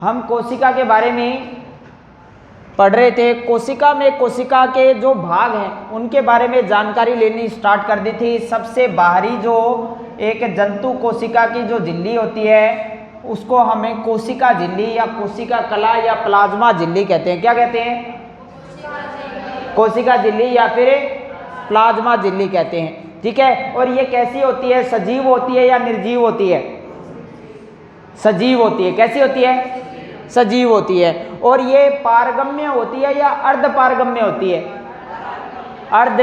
हम कोशिका के बारे में पढ़ रहे थे। कोशिका में कोशिका के जो भाग हैं उनके बारे में जानकारी लेनी स्टार्ट कर दी थी। सबसे बाहरी जो एक जंतु कोशिका की जो झिल्ली होती है उसको हमें कोशिका झिल्ली या कोशिका कला या प्लाज्मा झिल्ली कहते हैं। क्या कहते हैं? कोशिका झिल्ली या फिर प्लाज्मा झिल्ली कहते हैं। ठीक है, और ये कैसी होती है? सजीव होती है या निर्जीव होती है? सजीव होती है। कैसी होती है? सजीव होती है। और ये पारगम्य होती है या अर्ध पारगम्य होती है? अर्ध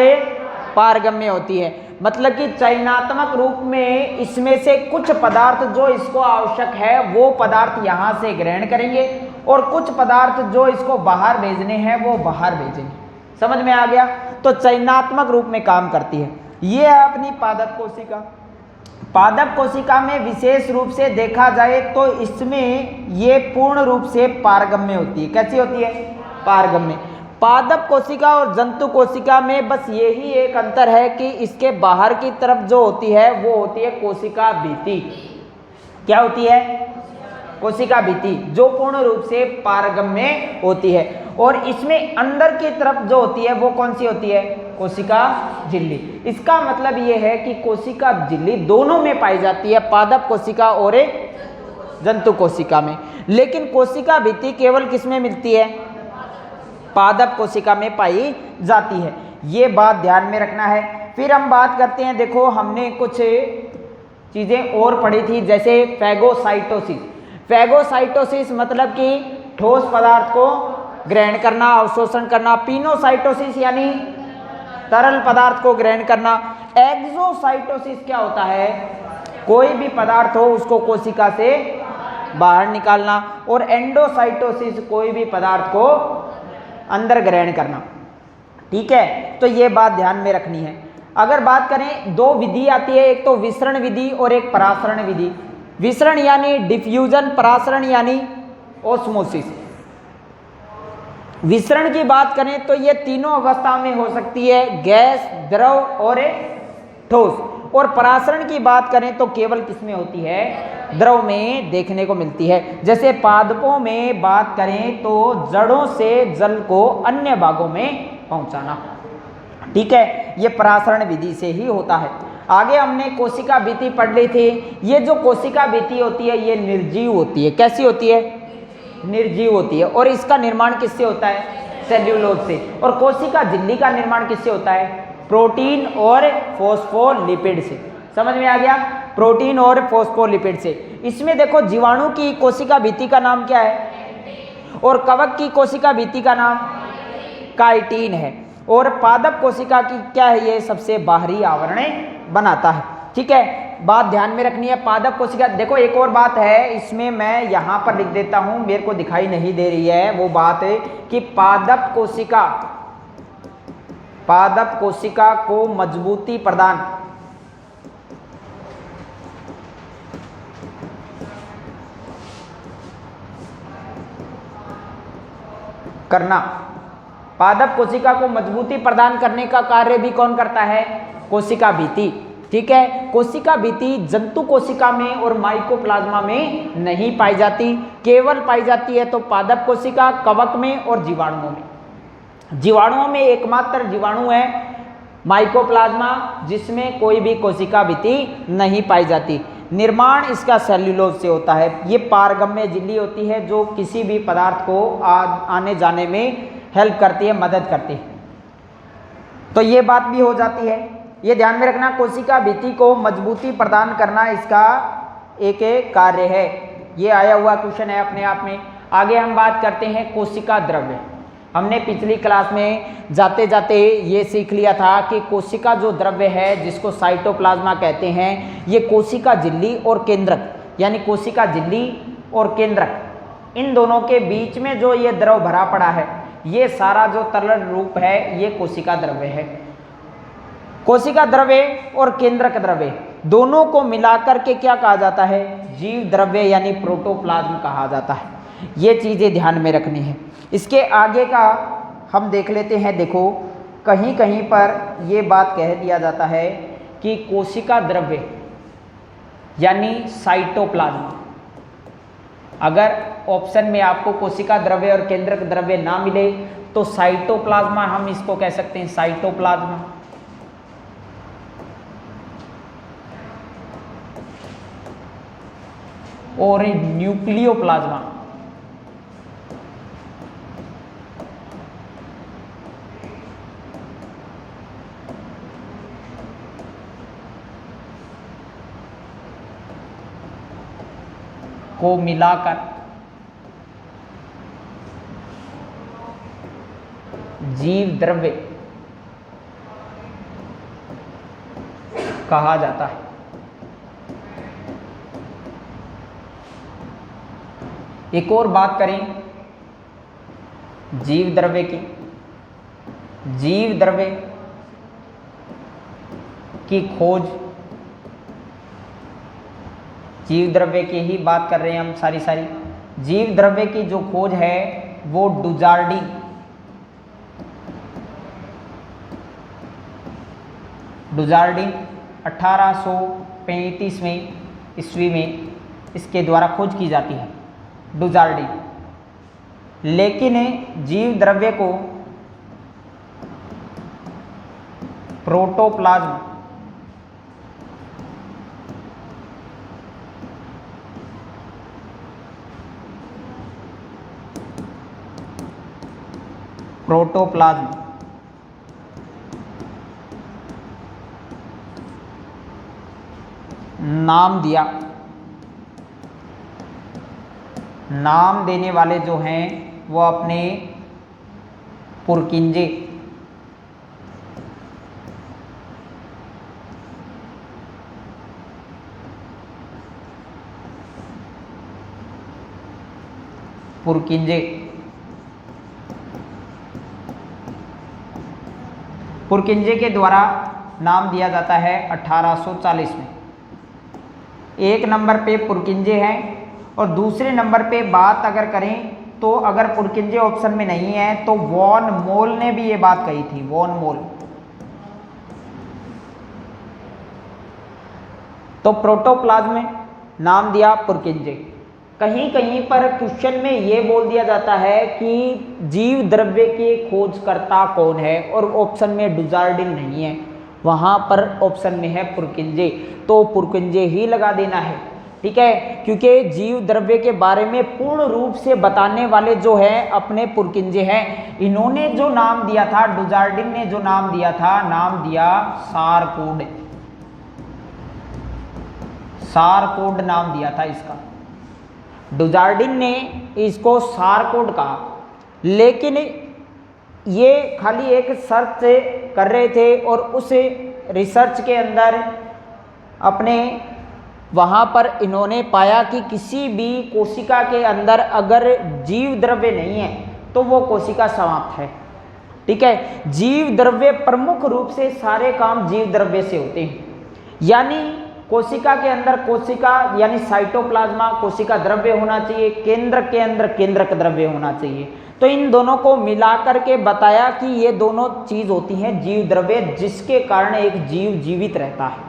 पारगम्य होती है। मतलब कि चयनात्मक रूप में इसमें से कुछ पदार्थ जो इसको आवश्यक है वो पदार्थ यहाँ से ग्रहण करेंगे और कुछ पदार्थ जो इसको बाहर भेजने हैं वो बाहर भेजेंगे। समझ में आ गया? तो चयनात्मक रूप में काम करती है। ये है अपनी पादप कोशिका। पादप कोशिका में विशेष रूप से देखा जाए तो इसमें ये पूर्ण रूप से पारगम्य होती है। कैसी होती है? पारगम्य। पादप कोशिका और जंतु कोशिका में बस यही एक अंतर है कि इसके बाहर की तरफ जो होती है वो होती है कोशिका भित्ति। क्या होती है? कोशिका भित्ति, जो पूर्ण रूप से पारगम्य होती है। और इसमें अंदर की तरफ जो होती है वो कौन सी होती है? कोशिका झिल्ली। इसका मतलब ये है कि कोशिका झिल्ली दोनों में पाई जाती है, पादप कोशिका और जंतु कोशिका में। लेकिन कोशिका भित्ति केवल किस में मिलती है? पादप कोशिका में पाई जाती है। ये बात ध्यान में रखना है। फिर हम बात करते हैं, देखो हमने कुछ चीजें और पढ़ी थी, जैसे फैगोसाइटोसिस। फैगोसाइटोसिस मतलब कि ठोस पदार्थ को ग्रहण करना, अवशोषण करना। पिनोसाइटोसिस यानी तरल पदार्थ को ग्रहण करना। एक्सोसाइटोसिस क्या होता है? कोई भी पदार्थ हो उसको कोशिका से बाहर निकालना। और एंडोसाइटोसिस कोई भी पदार्थ को अंदर ग्रहण करना। ठीक है, तो ये बात ध्यान में रखनी है। अगर बात करें, दो विधि आती है, एक तो विसरण विधि और एक परासरण विधि। विसरण यानी डिफ्यूजन, परासरण यानी ओस्मोसिस। विसरण की बात करें तो ये तीनों अवस्थाओं में हो सकती है, गैस, द्रव और ठोस। और परासरण की बात करें तो केवल किसमें होती है? द्रव में देखने को मिलती है। जैसे पादपों में बात करें तो जड़ों से जल को अन्य भागों में पहुंचाना। ठीक है, ये परासरण विधि से ही होता है। आगे हमने कोशिका भित्ति पढ़ ली थी। ये जो कोशिका भित्ति होती है ये निर्जीव होती है। कैसी होती है? निर्जीव होती है। और इसका निर्माण किससे होता है? सेल्यूलोज से। और कोशिका झिल्ली का निर्माण किससे होता है? प्रोटीन और फॉस्फोलिपिड से। समझ में आ गया? प्रोटीन और फॉस्फोलिपिड से। इसमें देखो, जीवाणु की कोशिका भित्ति का नाम क्या है? और कवक की कोशिका भित्ति का नाम काइटिन है। और पादप कोशिका की क्या है? ये सबसे बाहरी आवरण बनाता है। ठीक है, बात ध्यान में रखनी है। पादप कोशिका, देखो एक और बात है, इसमें मैं यहाँ पर लिख देता हूँ, मेरे को दिखाई नहीं दे रही है। वो बात है कि पादप कोशिका को मजबूती प्रदान करना। पादप कोशिका को मजबूती प्रदान करने का कार्य भी कौन करता है? कोशिका भित्ति। ठीक है, कोशिका भित्ति जंतु कोशिका में और माइकोप्लाज्मा में नहीं पाई जाती, केवल पाई जाती है तो पादप कोशिका, कवक में और जीवाणुओं में। जीवाणुओं में एकमात्र जीवाणु है माइकोप्लाज्मा जिसमें कोई भी कोशिका भित्ति नहीं पाई जाती। निर्माण इसका सेल्यूलोज से होता है। ये पारगम्य झिल्ली होती है जो किसी भी पदार्थ को आने जाने में हेल्प करती है, मदद करती है। तो ये बात भी हो जाती है। ये ध्यान में रखना, कोशिका भित्ति को मजबूती प्रदान करना इसका एक कार्य है। ये आया हुआ क्वेश्चन है अपने आप में। आगे हम बात करते हैं कोशिका द्रव्य। हमने पिछली क्लास में जाते जाते ये सीख लिया था कि कोशिका जो द्रव्य है जिसको साइटोप्लाज्मा कहते हैं, ये कोशिका झिल्ली और केंद्रक, यानी कोशिका झिल्ली और केंद्रक, इन दोनों के बीच में जो ये द्रव भरा पड़ा है, ये सारा जो तरल रूप है ये कोशिका द्रव्य है। कोशिका द्रव्य और केंद्रक द्रव्य दोनों को मिलाकर के क्या कहा जाता है? जीव द्रव्य यानी प्रोटोप्लाज्म कहा जाता है। ये चीजें ध्यान में रखनी है। इसके आगे का हम देख लेते हैं। देखो, कहीं कहीं पर ये बात कह दिया जाता है कि कोशिका द्रव्य यानी साइटोप्लाज्म, अगर ऑप्शन में आपको कोशिका द्रव्य और केंद्रक द्रव्य ना मिले तो साइटोप्लाज्मा, हम इसको कह सकते हैं साइटोप्लाज्मा। और न्यूक्लियोप्लाज्मा। को मिलाकर जीव द्रव्य कहा जाता है। एक और बात करें जीव द्रव्य की। जीव द्रव्य की खोज, जीव द्रव्य की ही बात कर रहे हैं हम सारी। जीव द्रव्य की जो खोज है वो डुजार्डिन 1835 ईस्वी में इसके द्वारा खोज की जाती है, डुजार्डिन। लेकिन जीव द्रव्य को प्रोटोप्लाज्म नाम दिया। नाम देने वाले जो हैं वो अपने पुरकिंजे, पुरकिंजे के द्वारा नाम दिया जाता है 1840 में। एक नंबर पे पुरकिंजे हैं और दूसरे नंबर पे बात अगर करें तो अगर पुरकिंजे ऑप्शन में नहीं है तो वॉन मोल ने भी ये बात कही थी, वॉन मोल। तो प्रोटोप्लाज्म में नाम दिया पुरकिंजे। कहीं कहीं पर क्वेश्चन में ये बोल दिया जाता है कि जीव द्रव्य के खोजकर्ता कौन है और ऑप्शन में डुजार्डिन नहीं है, वहां पर ऑप्शन में है पुरकिंजे, तो पुरकिंजे ही लगा देना है। ठीक है, क्योंकि जीव द्रव्य के बारे में पूर्ण रूप से बताने वाले जो है अपने पुरकिंजे हैं। इन्होंने जो नाम दिया था, डुजार्डिन ने जो नाम दिया था, नाम दिया सारकोड। सारकोड नाम दिया था इसका, डुजार्डिन ने इसको सारकोड कहा। लेकिन ये खाली एक सर्च कर रहे थे और उस रिसर्च के अंदर अपने वहाँ पर इन्होंने पाया कि किसी भी कोशिका के अंदर अगर जीव द्रव्य नहीं है तो वो कोशिका समाप्त है। ठीक है, जीव द्रव्य प्रमुख रूप से सारे काम जीव द्रव्य से होते हैं, यानी कोशिका के अंदर कोशिका यानी साइटोप्लाज्मा कोशिका द्रव्य होना चाहिए, केंद्र के अंदर केंद्रक द्रव्य होना चाहिए। तो इन दोनों को मिलाकर के बताया कि ये दोनों चीज होती हैं जीव द्रव्य, जिसके कारण एक जीव जीवित रहता है।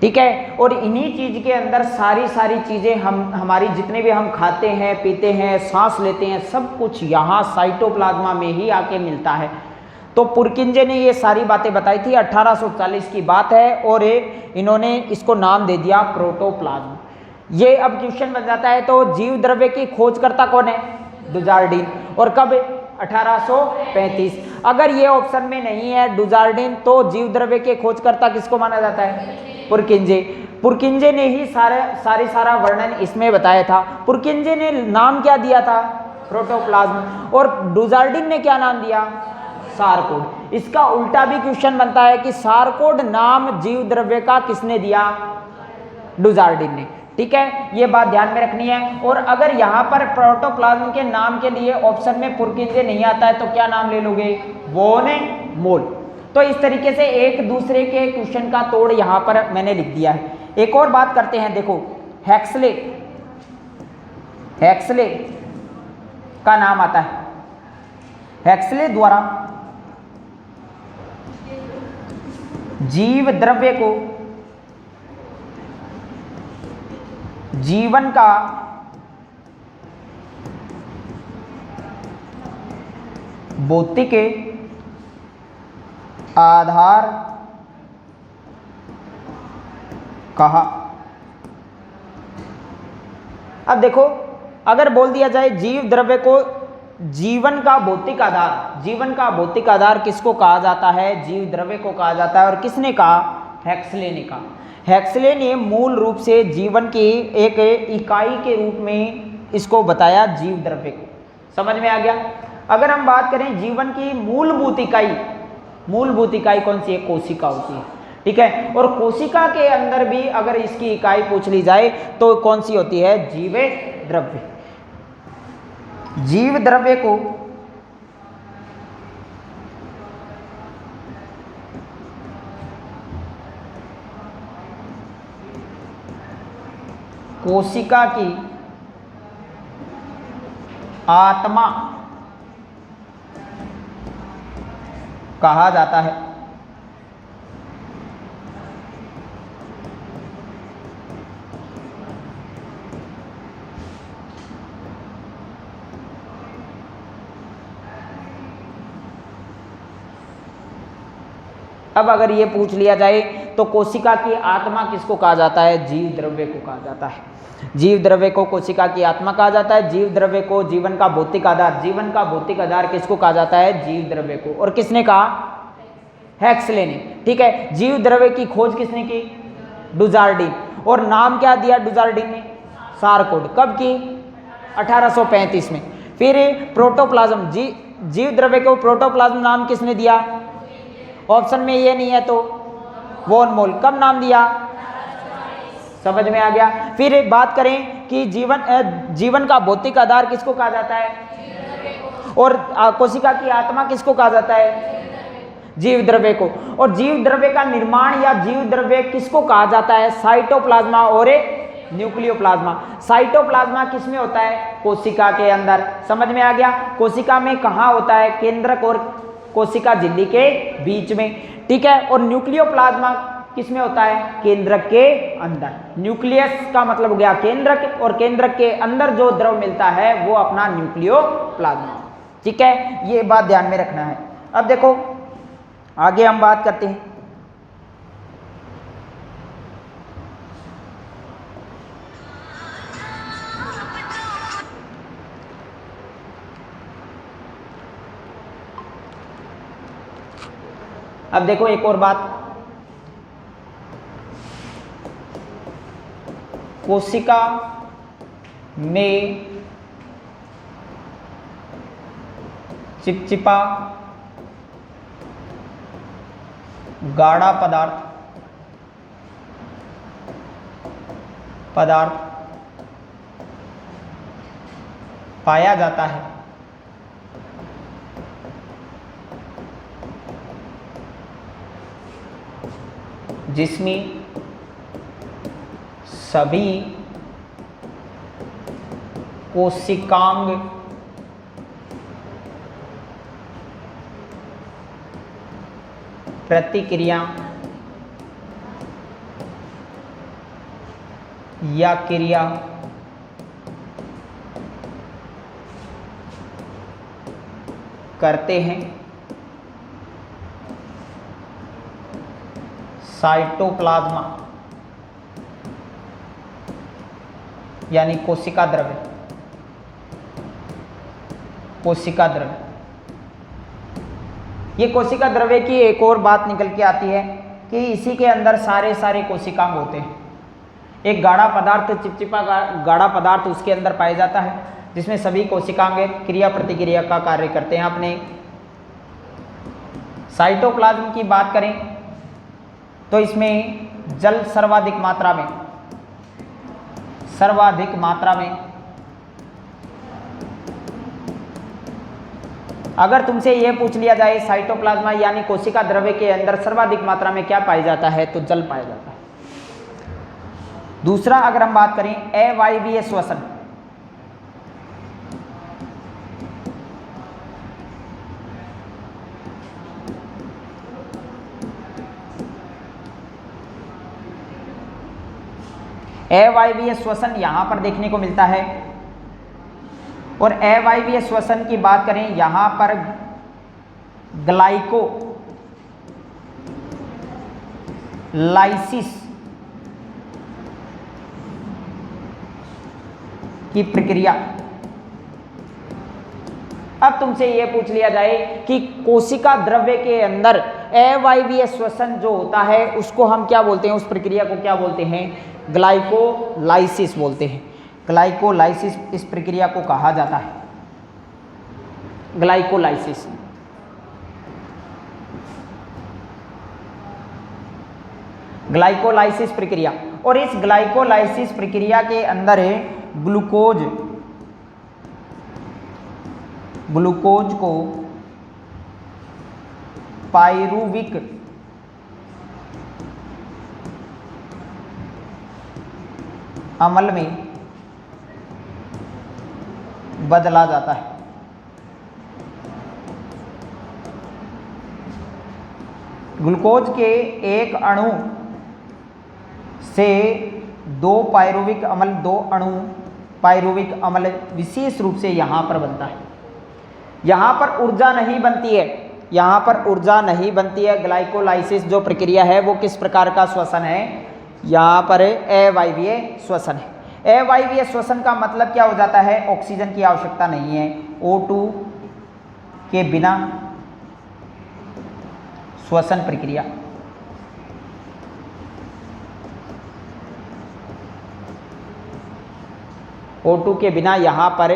ठीक है, और इन्हीं चीज के अंदर सारी चीजें हमारी जितने भी हम खाते हैं, पीते हैं, सांस लेते हैं, सब कुछ यहाँ साइटोप्लाज्मा में ही आके मिलता है। तो पुरकिंजे ने ये सारी बातें बताई थी, 1840 की बात है, और इन्होंने इसको नाम दे दिया प्रोटोप्लाज्म। ये अब क्वेश्चन बन जाता है, तो जीव द्रव्य की खोजकर्ता कौन है? डुजार्डिन। और कब? 1835। अगर ये ऑप्शन में नहीं है डुजार्डिन, तो जीव द्रव्य के खोजकर्ता किसको माना जाता है? पुरकिंजे। पुरकिंजे ने ही सारा वर्णन इसमें बताया था। पुरकिंजे ने नाम क्या दिया था? प्रोटोप्लाज्म। और डुजार्डिन ने क्या नाम दिया? सारकोड। इसका उल्टा भी क्वेश्चन बनता है कि सारकोड नाम जीव द्रव्य का किसने दिया? डुजार्डिन ने। ठीक है, ये बात ध्यान में रखनी है। और अगर यहाँ पर प्रोटोप्लाज्म के नाम के लिए ऑप्शन में पुरकिंजे नहीं आता है तो क्या नाम ले लोगे? वॉन मोल। तो इस तरीके से एक दूसरे के क्वेश्चन का तोड़ यहाँ पर मैंने लिख दिया है। एक और बात करते हैं, देखो हैक्सले का नाम आता है। हैक्सले द्वारा जीव द्रव्य को जीवन का भौतिक आधार कहा। अब देखो, अगर बोल दिया जाए जीव द्रव्य को जीवन का भौतिक आधार, जीवन का भौतिक आधार किसको कहा जाता है? जीव द्रव्य को कहा जाता है। और किसने कहा? हेक्सले ने कहा। हेक्सले ने मूल रूप से जीवन की एक इकाई के रूप में इसको बताया, जीव द्रव्य को। समझ में आ गया? अगर हम बात करें जीवन की मूलभूत इकाई कौन सी है? कोशिका होती है, ठीक है। और कोशिका के अंदर भी अगर इसकी इकाई पूछ ली जाए तो कौन सी होती है? जीव द्रव्य। जीव द्रव्य को कोशिका की आत्मा कहा जाता है। अब अगर ये पूछ लिया जाए तो कोशिका की आत्मा किसको कहा जाता है? जीव द्रव्य को कहा जाता है। जीव द्रव्य को कोशिका की आत्मा कहा जाता है। जीव द्रव्य को जीवन का भौतिक आधार, जीवन का भौतिक आधार किसको कहा जाता है? जीव द्रव्य को। और किसने कहा? हेक्सले ने, ठीक है। जीव द्रव्य की खोज किसने की? डुजार्डिन। और नाम क्या दिया डुजार्डिन ने? सारकोड। कब की? 1835 में। फिर प्रोटोप्लाज्म, जीव द्रव्य को प्रोटोप्लाज्म नाम किसने दिया? ऑप्शन में ये नहीं है तो वॉन मोल। कब नाम दिया? समझ में आ गया? फिर एक बात करें कि जीवन का भौतिक आधार किसको कहा जाता है? और कोशिका की आत्मा किसको कहा जाता है? जीव द्रव्य को। और जीव द्रव्य का निर्माण या जीव द्रव्य किसको कहा जाता है? साइटोप्लाज्मा और न्यूक्लियोप्लाज्मा। साइटोप्लाज्मा किस में होता है? कोशिका के अंदर। समझ में आ गया? कोशिका में कहाँ होता है? केंद्रक और कोशिका झिल्ली के बीच में, ठीक है। और न्यूक्लियोप्लाज्मा किस में होता है? केंद्रक के अंदर। न्यूक्लियस का मतलब हो गया केंद्रक, और केंद्रक के अंदर जो द्रव मिलता है वो अपना न्यूक्लियोप्लाज्मा, ठीक है। ये बात ध्यान में रखना है। अब देखो आगे हम बात करते हैं। अब देखो एक और बात, कोशिका में चिपचिपा गाढ़ा पदार्थ पाया जाता है। जिसमें सभी कोशिकांग प्रतिक्रिया या क्रिया करते हैं। साइटोप्लाज्मा यानी कोशिका द्रव्य, ये कोशिका द्रव्य की एक और बात निकल के आती है कि इसी के अंदर सारे कोशिकांग होते हैं। एक गाढ़ा पदार्थ, चिपचिपा गाढ़ा पदार्थ उसके अंदर पाया जाता है, जिसमें सभी कोशिकांग क्रिया प्रतिक्रिया का कार्य करते हैं। अपने साइटोप्लाज्म की बात करें तो इसमें जल सर्वाधिक मात्रा में अगर तुमसे यह पूछ लिया जाए साइटोप्लाज्मा यानी कोशिका द्रव्य के अंदर सर्वाधिक मात्रा में क्या पाया जाता है, तो जल पाया जाता है। दूसरा अगर हम बात करें अवायवीय श्वसन, अवायवीय श्वसन यहां पर देखने को मिलता है। और अवायवीय श्वसन की बात करें, यहां पर ग्लाइकोलाइसिस की प्रक्रिया। अब तुमसे यह पूछ लिया जाए कि कोशिका द्रव्य के अंदर अवायवीय श्वसन जो होता है उसको हम क्या बोलते हैं, उस प्रक्रिया को क्या बोलते हैं, ग्लाइकोलाइसिस बोलते हैं। ग्लाइकोलाइसिस इस प्रक्रिया को कहा जाता है, ग्लाइकोलाइसिस। ग्लाइकोलाइसिस प्रक्रिया, और इस ग्लाइकोलाइसिस प्रक्रिया के अंदर ग्लूकोज को पाइरूविक अम्ल में बदला जाता है। ग्लूकोज के एक अणु से दो पाइरूविक अम्ल विशेष रूप से यहां पर बनता है। यहां पर ऊर्जा नहीं बनती है, यहां पर ऊर्जा नहीं बनती है। ग्लाइकोलाइसिस जो प्रक्रिया है वो किस प्रकार का श्वसन है, यहां पर अवायवीय श्वसन है। अवायवीय श्वसन का मतलब क्या हो जाता है, ऑक्सीजन की आवश्यकता नहीं है, O2 के बिना श्वसन प्रक्रिया। O2 के बिना यहां पर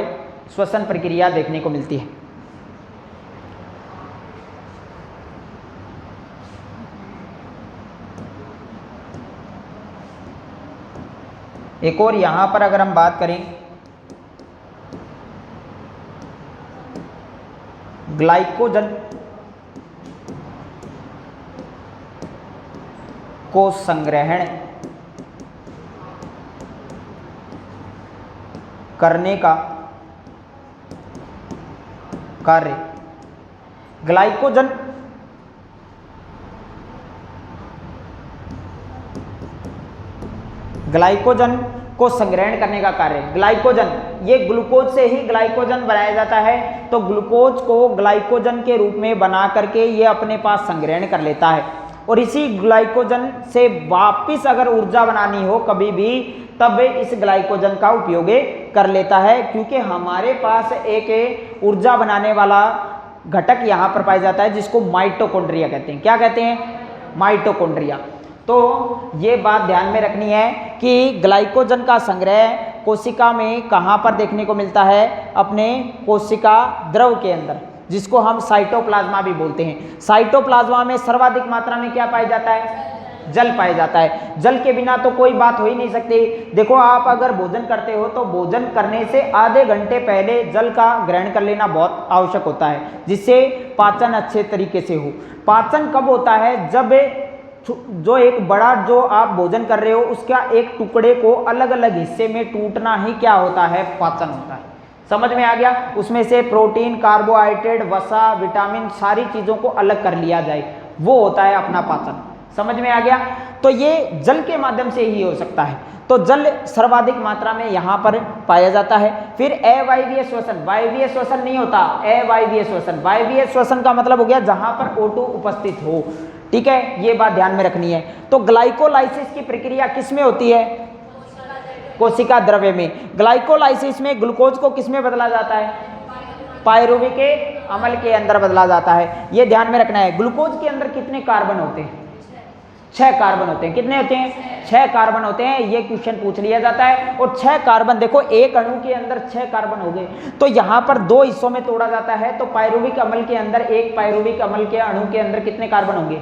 श्वसन प्रक्रिया देखने को मिलती है। एक और यहां पर अगर हम बात करें ग्लाइकोजन को संग्रहण करने का कार्य, ग्लाइकोजन को संग्रहण करने का कार्य। ग्लाइकोजन, ये ग्लूकोज से ही ग्लाइकोजन बनाया जाता है, तो ग्लूकोज को ग्लाइकोजन के रूप में बना करके ये अपने पास संग्रहण कर लेता है, और इसी ग्लाइकोजन से वापस अगर ऊर्जा बनानी हो कभी भी, तब इस ग्लाइकोजन का उपयोग कर लेता है, क्योंकि हमारे पास एक ऊर्जा बनाने वाला घटक यहाँ पर पाया जाता है जिसको माइटोकॉन्ड्रिया कहते हैं। क्या कहते हैं, माइटोकॉन्ड्रिया। तो ये बात ध्यान में रखनी है कि ग्लाइकोजन का संग्रह कोशिका में कहाँ पर देखने को मिलता है, अपने कोशिका द्रव के अंदर, जिसको हम साइटोप्लाज्मा भी बोलते हैं। साइटोप्लाज्मा में सर्वाधिक मात्रा में क्या पाया जाता है, जल पाया जाता है। जल के बिना तो कोई बात हो ही नहीं सकती। देखो, आप अगर भोजन करते हो तो भोजन करने से आधे घंटे पहले जल का ग्रहण कर लेना बहुत आवश्यक होता है, जिससे पाचन अच्छे तरीके से हो। पाचन कब होता है, जब जो एक बड़ा जो आप भोजन कर रहे हो उसका एक टुकड़े को अलग अलग हिस्से में टूटना ही क्या होता है, पाचन होता है। समझ में आ गया। उसमें से प्रोटीन, कार्बोहाइड्रेट, वसा, विटामिन, सारी चीजों को अलग कर लिया जाए, वो होता है अपना पाचन। समझ में आ गया। तो ये जल के माध्यम से ही हो सकता है। तो जल सर्वाधिक मात्रा में यहाँ पर पाया जाता है। फिर अवायवीय श्वसन, वायवीय श्वसन नहीं होता, अवायवीय श्वसन। वायवीय श्वसन का मतलब हो गया जहां पर O2 उपस्थित हो। ठीक है, ये बात ध्यान में रखनी है। तो ग्लाइकोलाइसिस की प्रक्रिया किस में होती है, कोशिका द्रव्य में। ग्लाइकोलाइसिस में ग्लूकोज को किस में बदला जाता है, पाइरूविक अम्ल के अंदर बदला जाता है। ये ध्यान में रखना है। ग्लूकोज के अंदर कितने कार्बन होते हैं, 6 कार्बन होते हैं। कितने होते हैं, 6 कार्बन होते हैं। ये क्वेश्चन पूछ लिया जाता है। और 6 कार्बन, देखो एक अणु के अंदर 6 कार्बन हो गए, तो यहाँ पर 2 हिस्सों में तोड़ा जाता है। तो पाइरूविक अम्ल के अंदर, एक पाइरूविक अम्ल के अणु के अंदर कितने कार्बन होंगे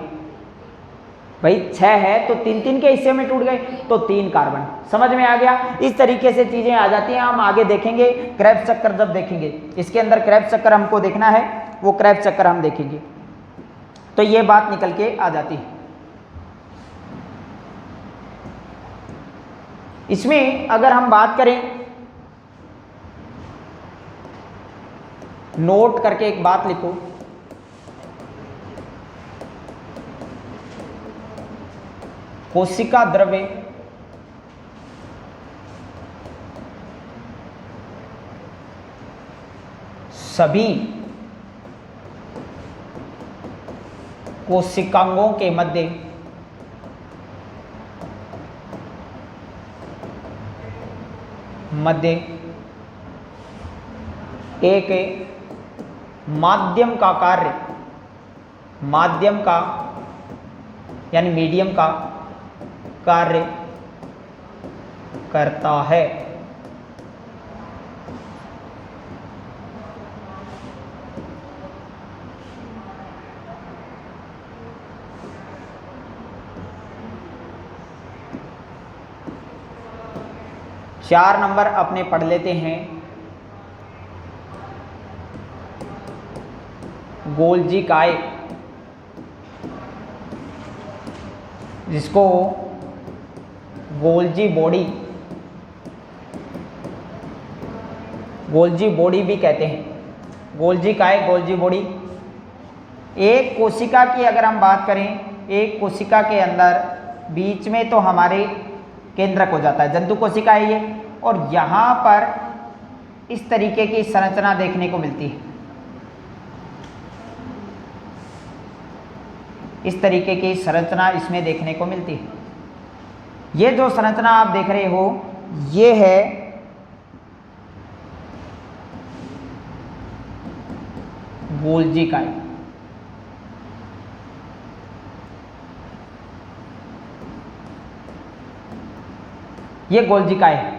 भाई, 6 है तो 3-3 के हिस्से में टूट गए, तो 3 कार्बन। समझ में आ गया। इस तरीके से चीजें आ जाती हैं। हम आगे देखेंगे क्रेब्स चक्कर जब देखेंगे, इसके अंदर क्रेब्स चक्कर हमको देखना है, वो क्रेब्स चक्कर हम देखेंगे, तो ये बात निकल के आ जाती है। इसमें अगर हम बात करें, नोट करके एक बात लिखो, कोशिका द्रव्य सभी कोशिकांगों के मध्य एक माध्यम का कार्य, माध्यम का यानी मीडियम का कार्य करता है। चार नंबर अपने पढ़ लेते हैं। गोल्जी काय, जिसको गोल्जी बॉडी, गोल्जी बॉडी भी कहते हैं। गोल्जी काय, गोल्जी बॉडी। एक कोशिका की अगर हम बात करें, एक कोशिका के अंदर बीच में तो हमारे केंद्रक हो जाता है, जंतु कोशिका है ये, और यहाँ पर इस तरीके की संरचना देखने को मिलती है। इस तरीके की संरचना इसमें देखने को मिलती है। ये जो संरचना आप देख रहे हो ये है गोल्जी काय। ये गोल्जी काय है।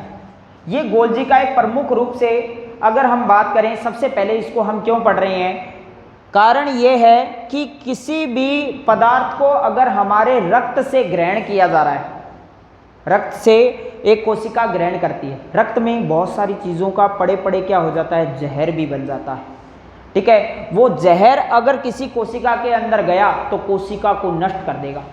ये गोल्जी काय प्रमुख रूप से अगर हम बात करें, सबसे पहले इसको हम क्यों पढ़ रहे हैं, कारण ये है कि किसी भी पदार्थ को अगर हमारे रक्त से ग्रहण किया जा रहा है, रक्त से एक कोशिका ग्रहण करती है, रक्त में बहुत सारी चीज़ों का पड़े पड़े क्या हो जाता है, जहर भी बन जाता है। ठीक है, वो जहर अगर किसी कोशिका के अंदर गया तो कोशिका को नष्ट कर देगा।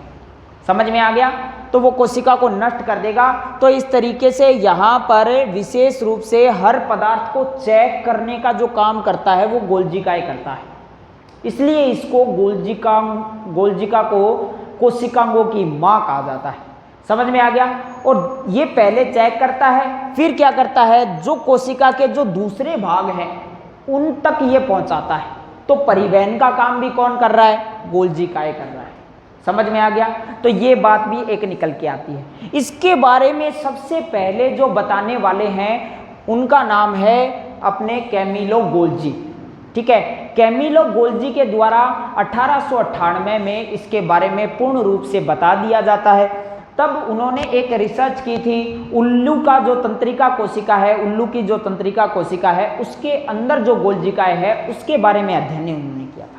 समझ में आ गया? तो वो कोशिका को नष्ट कर देगा। तो इस तरीके से यहाँ पर विशेष रूप से हर पदार्थ को चेक करने का जो काम करता है वो गोल्जी काय करता है। इसलिए इसको गोल्जिका को कोशिकांगों की मां कहा जाता है। समझ में आ गया? और ये पहले चेक करता है, फिर क्या करता है, जो कोशिका के जो दूसरे भाग हैं उन तक ये पहुंचाता है। तो परिवहन का काम भी कौन कर रहा है, गोल्जी काय कर रहा है। समझ में आ गया? तो ये बात भी एक निकल के आती है। इसके बारे में सबसे पहले जो बताने वाले हैं उनका नाम है अपने कैमिलो गोल्जी। ठीक है, कैमिलो गोल्जी के द्वारा 1898 में इसके बारे में पूर्ण रूप से बता दिया जाता है। तब उन्होंने एक रिसर्च की थी, उल्लू का जो तंत्रिका कोशिका है, उल्लू की जो तंत्रिका कोशिका है उसके अंदर जो गोल्जिकाएं है उसके बारे में अध्ययन उन्होंने किया था।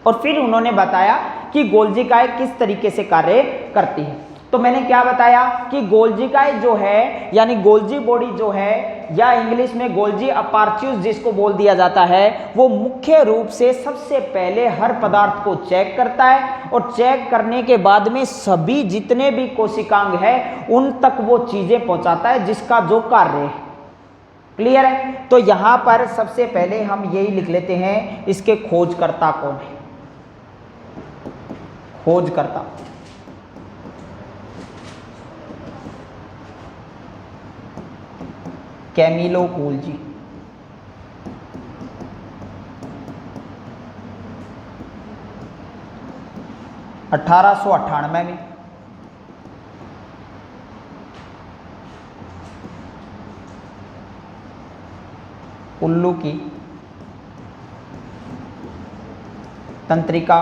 और फिर उन्होंने बताया कि गोल्जिकाएं किस तरीके से कार्य करती है। तो मैंने क्या बताया कि गोल्जिकाएं जो है यानी गोल्जी बॉडी जो है, या इंग्लिश में गोल्जी अपार्च्यूस जिसको बोल दिया जाता है, वो मुख्य रूप से सबसे पहले हर पदार्थ को चेक करता है और चेक करने के बाद में सभी जितने भी कोशिकांग है उन तक वो चीजें पहुंचाता है जिसका जो कार्य है। क्लियर है? तो यहां पर सबसे पहले हम यही लिख लेते हैं, इसके खोजकर्ता कौन है। खोजकर्ता कैमिलो गोल्जी। (1898) में उल्लू की तंत्रिका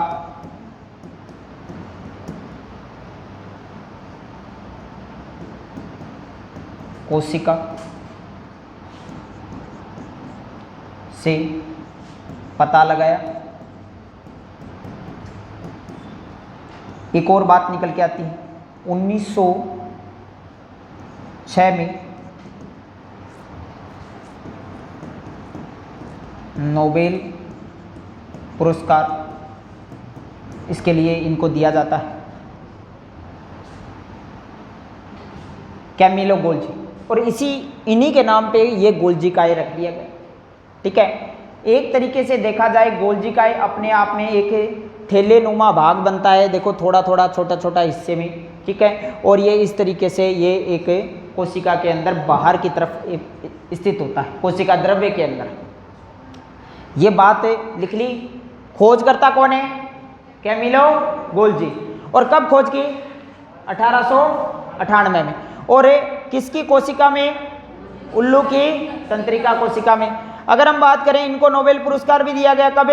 कोशिका से पता लगाया। एक और बात निकल के आती है, 1906 में नोबेल पुरस्कार इसके लिए इनको दिया जाता है, कैमिलो गोल्जी। और इन्हीं के नाम पे ये गोल्जिकाएं रख दिया गया। ठीक है, एक तरीके से देखा जाए गोल्जिकाएं अपने आप में एक थैलेनुमा भाग बनता है, देखो थोड़ा थोड़ा छोटा छोटा हिस्से में। ठीक है, और ये इस तरीके से ये एक कोशिका के अंदर बाहर की तरफ स्थित होता है, कोशिका द्रव्य के अंदर। ये बात लिख ली। खोजकर्ता कौन है? Camillo Golgi. और कब खोज की? 1898 में। और किसकी कोशिका में? उल्लू की तंत्रिका कोशिका में। अगर हम बात करें, इनको नोबेल पुरस्कार भी दिया गया, कब?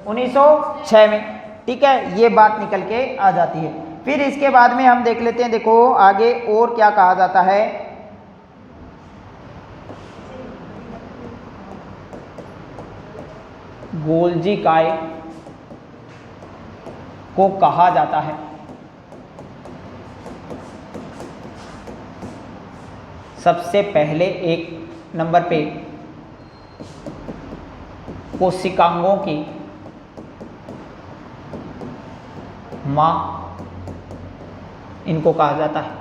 1906 में। ठीक है, ये बात निकल के आ जाती है। फिर इसके बाद में हम देख लेते हैं, देखो आगे और क्या कहा जाता है। गोल्जी काय को कहा जाता है सबसे पहले एक नंबर पे कोशिकांगों की मां, इनको कहा जाता है।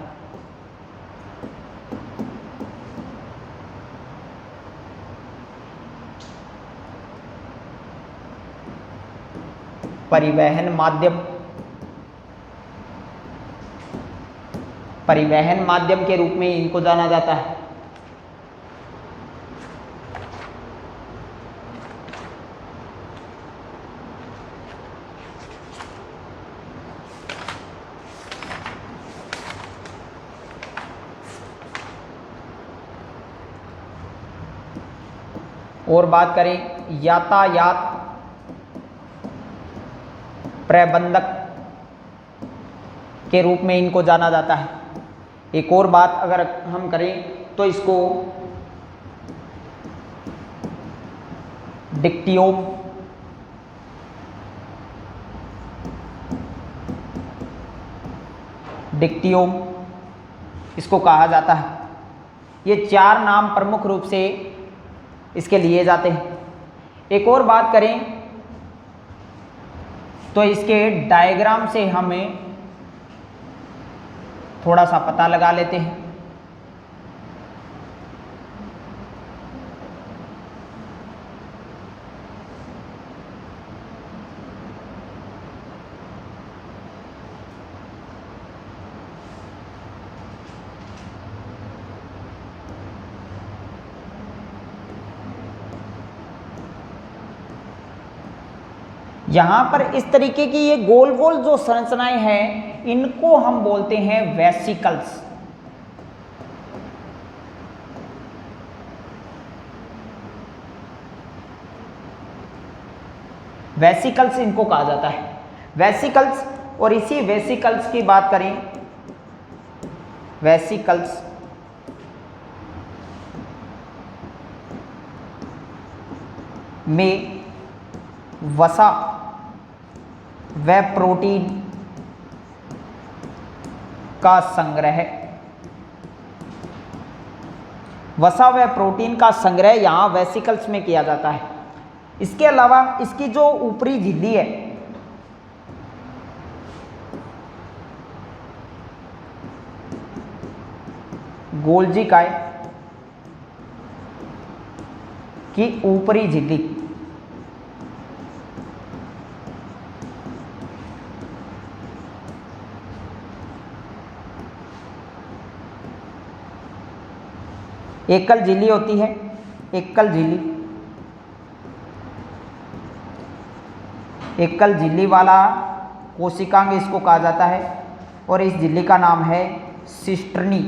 परिवहन माध्यम के रूप में इनको जाना जाता है। और बात करें, यातायात प्रबंधक के रूप में इनको जाना जाता है। एक और बात अगर हम करें तो इसको डिक्टियोम इसको कहा जाता है। ये 4 नाम प्रमुख रूप से इसके लिए जाते हैं। एक और बात करें तो इसके डायग्राम से हमें थोड़ा सा पता लगा लेते हैं। यहां पर इस तरीके की ये गोल गोल जो संरचनाएं हैं, इनको हम बोलते हैं वेसिकल्स। वेसिकल्स इनको कहा जाता है, वेसिकल्स। और इसी वेसिकल्स की बात करें, वेसिकल्स में वसा व प्रोटीन का संग्रह, वसा व प्रोटीन का संग्रह यहां वेसिकल्स में किया जाता है। इसके अलावा इसकी जो ऊपरी झिल्ली है, गोल्जी काय की ऊपरी झिल्ली, एकल झिल्ली होती है, एकल झिल्ली वाला कोशिकांग इसको कहा जाता है। और इस झिल्ली का नाम है सिस्टर्नी।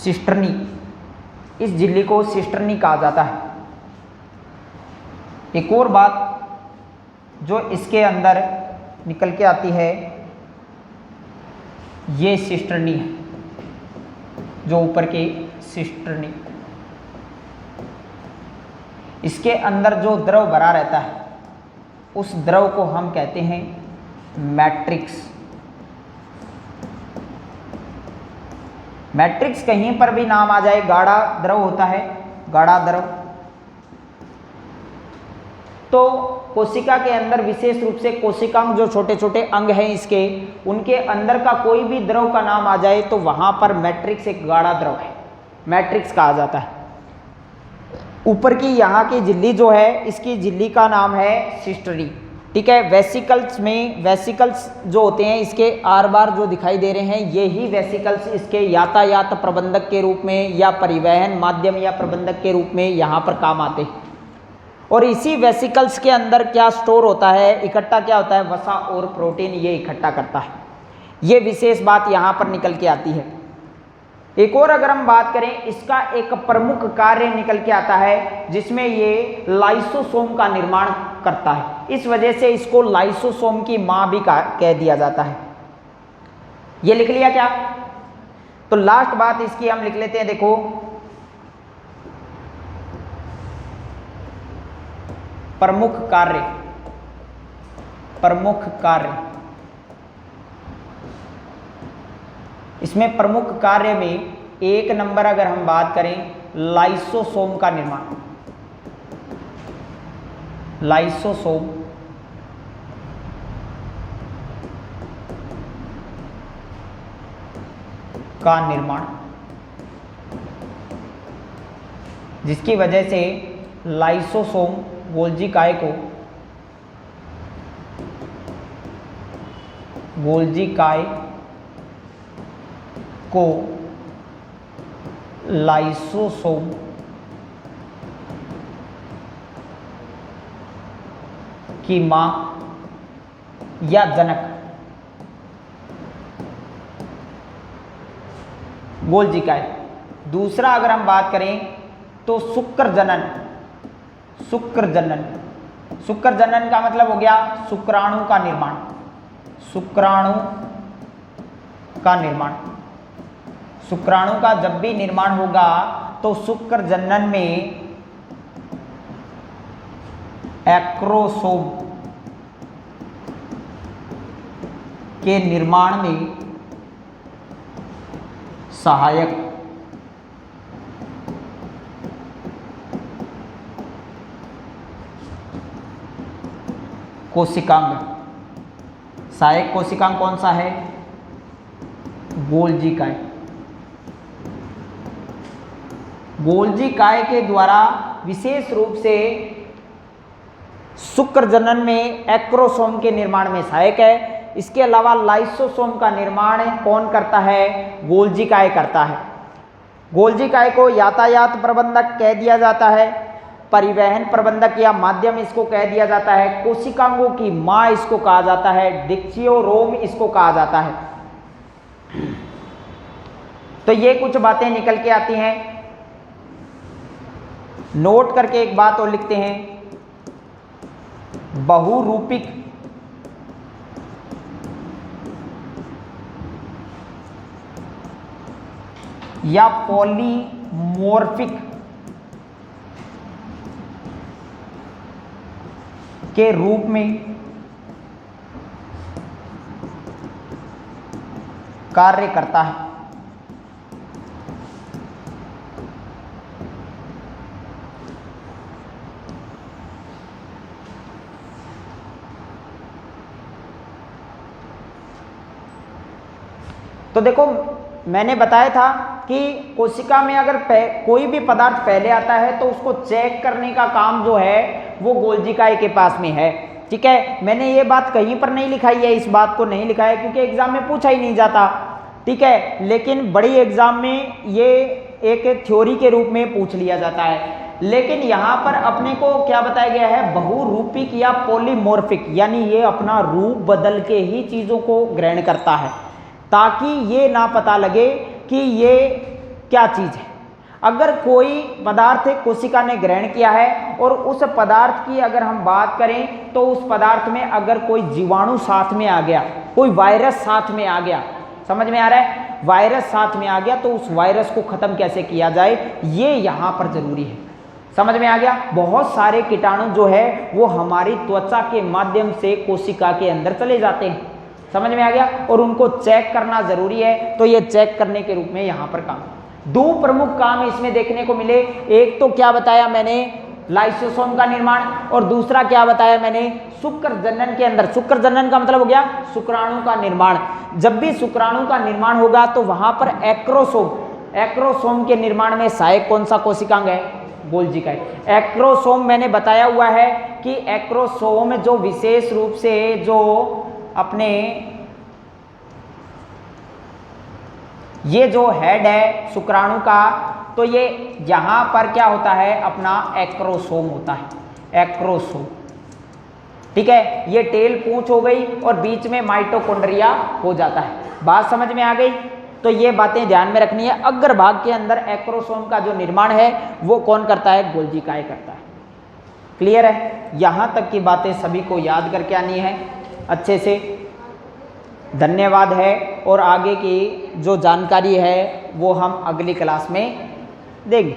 सिस्टर्नी, इस झिल्ली को सिस्टर्नी कहा जाता है। एक और बात जो इसके अंदर निकल के आती है, ये सिस्टर्नी है, जो ऊपर की सिस्टर्नी, इसके अंदर जो द्रव भरा रहता है, उस द्रव को हम कहते हैं मैट्रिक्स। मैट्रिक्स कहीं पर भी नाम आ जाए, गाढ़ा द्रव होता है, गाढ़ा द्रव। तो कोशिका के अंदर विशेष रूप से कोशिकांग जो छोटे छोटे अंग हैं इसके, उनके अंदर का कोई भी द्रव का नाम आ जाए तो वहां पर मैट्रिक्स एक गाढ़ा द्रव है, मैट्रिक्स कहा जाता है। ऊपर की यहाँ की झिल्ली जो है, इसकी झिल्ली का नाम है सिस्टर्नी। ठीक है। वेसिकल्स में, वेसिकल्स जो होते हैं इसके आर बार जो दिखाई दे रहे हैं, ये ही वेसिकल्स इसके यातायात प्रबंधक के रूप में या परिवहन माध्यम या प्रबंधक के रूप में यहाँ पर काम आते हैं। और इसी वेसिकल्स के अंदर क्या स्टोर होता है, इकट्ठा क्या होता है, वसा और प्रोटीन ये इकट्ठा करता है। ये विशेष बात यहाँ पर निकल के आती है। एक और अगर हम बात करें, इसका एक प्रमुख कार्य निकल के आता है जिसमें ये लाइसोसोम का निर्माण करता है। इस वजह से इसको लाइसोसोम की मां भी कह दिया जाता है। ये लिख लिया क्या? तो लास्ट बात इसकी हम लिख लेते हैं। देखो, प्रमुख कार्य, प्रमुख कार्य, इसमें प्रमुख कार्य में एक नंबर अगर हम बात करें, लाइसोसोम का निर्माण, लाइसोसोम का निर्माण, जिसकी वजह से लाइसोसोम गोल्जी काय को, गोल्जी काय को लाइसोसोम की मां या जनक गोल्जी काय। दूसरा अगर हम बात करें तो शुक्र जनन, शुक्र जनन, शुक्र जनन का मतलब हो गया शुक्राणु का निर्माण, शुक्राणु का निर्माण। शुक्राणु का जब भी निर्माण होगा तो शुक्र जनन में एक्रोसोम के निर्माण में सहायक कोशिकांग, सहायक कोशिकांग कौन सा है? गोल्जी काय। गोल्जी काय के द्वारा विशेष रूप से शुक्र जनन में एक्रोसोम के निर्माण में सहायक है। इसके अलावा लाइसोसोम का निर्माण कौन करता है? गोल्जी काय करता है। गोल्जी काय को यातायात प्रबंधक कह दिया जाता है, परिवहन प्रबंधक या माध्यम इसको कह दिया जाता है, कोशिकांगों की मां इसको कहा जाता है, डिक्सियोरोम इसको कहा जाता है। तो ये कुछ बातें निकल के आती हैं। नोट करके एक बात और लिखते हैं, बहुरूपिक या पॉलीमॉर्फिक के रूप में कार्य करता है। तो देखो, मैंने बताया था कि कोशिका में अगर कोई भी पदार्थ पहले आता है तो उसको चेक करने का काम जो है वो गोल्जी काय के पास में है। ठीक है, मैंने ये बात कहीं पर नहीं लिखाई है, इस बात को नहीं लिखा है क्योंकि एग्जाम में पूछा ही नहीं जाता। ठीक है, लेकिन बड़ी एग्जाम में ये एक थ्योरी के रूप में पूछ लिया जाता है। लेकिन यहाँ पर अपने को क्या बताया गया है? बहुरूपिक या पॉलीमॉर्फिक, यानी ये अपना रूप बदल के ही चीजों को ग्रहण करता है ताकि ये ना पता लगे कि ये क्या चीज है। अगर कोई पदार्थ कोशिका ने ग्रहण किया है और उस पदार्थ की अगर हम बात करें तो उस पदार्थ में अगर कोई जीवाणु साथ में आ गया, कोई वायरस साथ में आ गया, समझ में आ रहा है? वायरस साथ में आ गया तो उस वायरस को खत्म कैसे किया जाए, ये यहाँ पर जरूरी है। समझ में आ गया? बहुत सारे कीटाणु जो है वो हमारी त्वचा के माध्यम से कोशिका के अंदर चले जाते हैं। समझ में आ गया? और उनको चेक करना जरूरी है, तो ये चेक करने के रूप में यहाँ पर काम। दो प्रमुख काम इसमें देखने को मिले, एक तो क्या बताया मैंने? लाइसोसोम का निर्माण, और दूसरा क्या बताया मैंने? शुक्र जनन के अंदर, शुक्र जनन का मतलब हो गया शुक्राणु का निर्माण। जब भी शुक्राणु का निर्माण होगा तो वहां पर एक्रोसोम, एक्रोसोम के निर्माण में सहायक कौन सा कोशिकांग है? गोल्जी का। एक्रोसोम मैंने बताया हुआ है कि एक्रोसोम जो विशेष रूप से जो अपने ये जो हेड है शुक्राणु का, तो ये यहां पर क्या होता है अपना एक्रोसोम होता है, एक्रोसोम। ठीक है, ये टेल पूंछ हो गई और बीच में माइटोकॉन्ड्रिया हो जाता है। बात समझ में आ गई? तो ये बातें ध्यान में रखनी है। अग्रभाग के अंदर एक्रोसोम का जो निर्माण है वो कौन करता है? गोल्जी काय करता है। क्लियर है? यहां तक की बातें सभी को याद करके आनी है अच्छे से। धन्यवाद है, और आगे की जो जानकारी है वो हम अगली क्लास में देंगे।